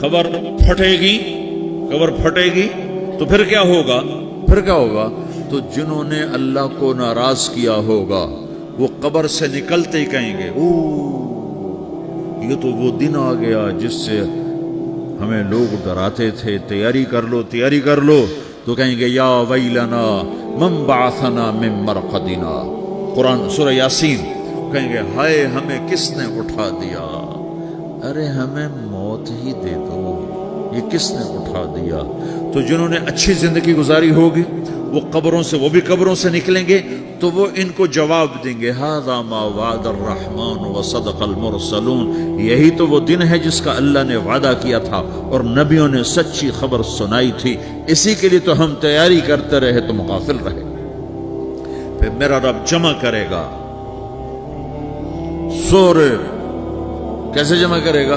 खबर फटेगी तो फिर क्या होगा? तो जिन्होंने अल्लाह को नाराज किया होगा वो कब्र से निकलते ही कहेंगे, ओ ये तो वो दिन आ गया जिससे हमें लोग डराते थे, तैयारी कर लो। तो कहेंगे या वैलना मन बअसना मिन मरक़दिना, कुरान सूरह यासीन। कहेंगे हाय हमें किसने उठा दिया, अरे हमें मौत ही दे दो, ये किसने उठा दिया। तो जिन्होंने अच्छी जिंदगी गुजारी होगी वो भी कब्रों से निकलेंगे तो वो इनको जवाब देंगे, हाज़ा मा वअदर रहमान व सदक़ल मुरसलून, यही तो वो दिन है जिसका अल्लाह ने वादा किया था और नबियों ने सच्ची खबर सुनाई थी, इसी के लिए तो हम तैयारी करते रहे, तुम गाफिल रहे। फिर मेरा रब जमा करेगा, सोरे कैसे जमा करेगा?